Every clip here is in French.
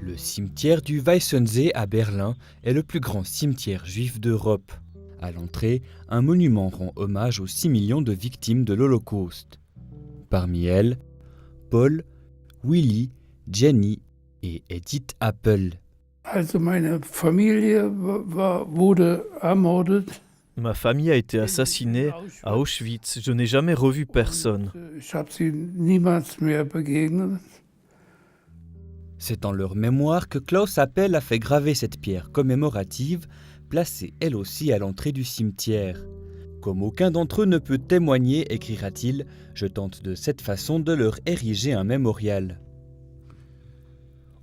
Le cimetière du Weissensee à Berlin est le plus grand cimetière juif d'Europe. À l'entrée, un monument rend hommage aux 6 millions de victimes de l'Holocauste. Parmi elles, Paul, Willy, Jenny et Edith Appel. Also meine Familie wurde ermordet. Ma famille a été assassinée à Auschwitz. Je n'ai jamais revu personne. Ich habe sie niemals mehr begegnet. C'est en leur mémoire que Klaus Appel a fait graver cette pierre commémorative, placée elle aussi à l'entrée du cimetière. Comme aucun d'entre eux ne peut témoigner, écrira-t-il, je tente de cette façon de leur ériger un mémorial.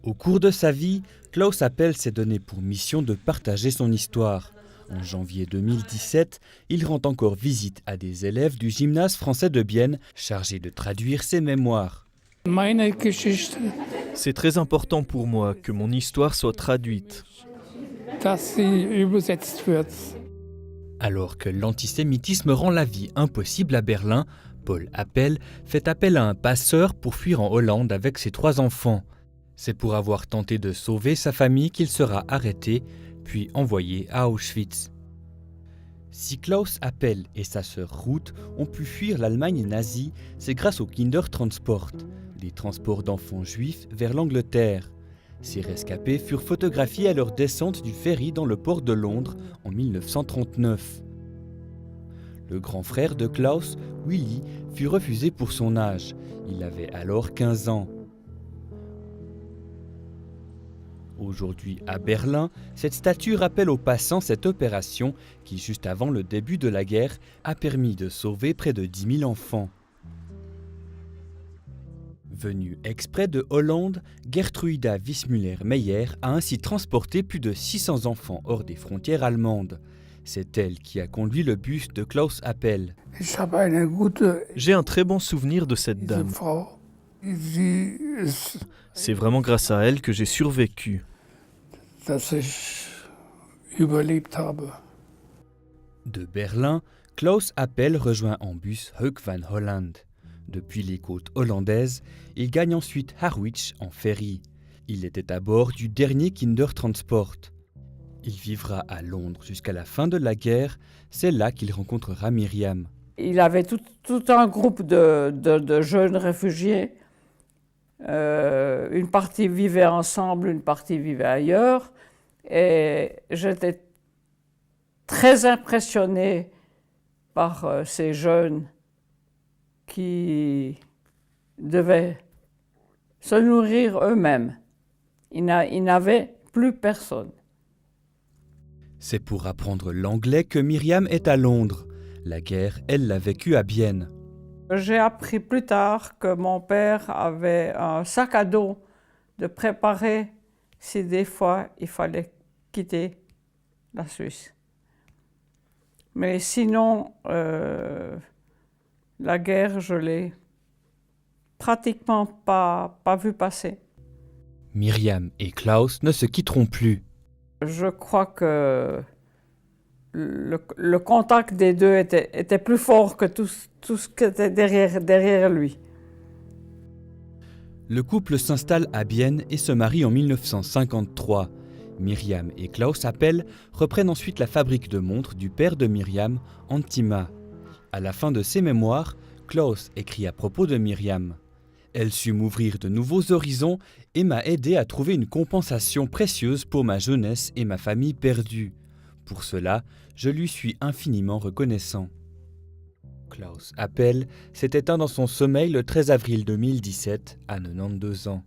Au cours de sa vie, Klaus Appel s'est donné pour mission de partager son histoire. En janvier 2017, il rend encore visite à des élèves du gymnase français de Bienne chargés de traduire ses mémoires. Meine Geschichte, C'est très important pour moi que mon histoire soit traduite. dass sie übersetzt wird. Alors que l'antisémitisme rend la vie impossible à Berlin, Paul Appel fait appel à un passeur pour fuir en Hollande avec ses 3 enfants. C'est pour avoir tenté de sauver sa famille qu'il sera arrêté, puis envoyé à Auschwitz. Si Klaus Appel et sa sœur Ruth ont pu fuir l'Allemagne nazie, c'est grâce au Kindertransport, les transports d'enfants juifs vers l'Angleterre. Ces rescapés furent photographiés à leur descente du ferry dans le port de Londres en 1939. Le grand frère de Klaus, Willy, fut refusé pour son âge. Il avait alors 15 ans. Aujourd'hui à Berlin, cette statue rappelle aux passants cette opération qui, juste avant le début de la guerre, a permis de sauver près de 10 000 enfants. Venue exprès de Hollande, Gertruida Wismüller-Meyer a ainsi transporté plus de 600 enfants hors des frontières allemandes. C'est elle qui a conduit le bus de Klaus Appel. Ich habe eine gute J'ai un très bon souvenir de cette diese dame. Frau. Sie ist, C'est vraiment grâce à elle que j'ai survécu. dass ich überlebt habe. De Berlin, Klaus Appel rejoint en bus Hoek van Holland. Depuis les côtes hollandaises, il gagne ensuite Harwich en ferry. Il était à bord du dernier Kindertransport. Il vivra à Londres jusqu'à la fin de la guerre. C'est là qu'il rencontrera Myriam. Il avait tout un groupe de jeunes réfugiés. Une partie vivait ensemble, une partie vivait ailleurs. Et j'étais très impressionnée par ces jeunes qui devaient se nourrir eux-mêmes. Ils n'avaient plus personne. C'est pour apprendre l'anglais que Myriam est à Londres. La guerre, elle l'a vécue à Bienne. J'ai appris plus tard que mon père avait un sac à dos de préparer si des fois il fallait quitter la Suisse. Mais sinon, la guerre, je l'ai pratiquement pas vue passer. Myriam et Klaus ne se quitteront plus. Je crois que le contact des deux était plus fort que tout ce qui était derrière lui. Le couple s'installe à Bienne et se marie en 1953. Myriam et Klaus Appel reprennent ensuite la fabrique de montres du père de Myriam, Antima. À la fin de ses mémoires, Klaus écrit à propos de Myriam. Elle sut m'ouvrir de nouveaux horizons et m'a aidé à trouver une compensation précieuse pour ma jeunesse et ma famille perdue. Pour cela, je lui suis infiniment reconnaissant. Klaus Appel s'est éteint dans son sommeil le 13 avril 2017 à 92 ans.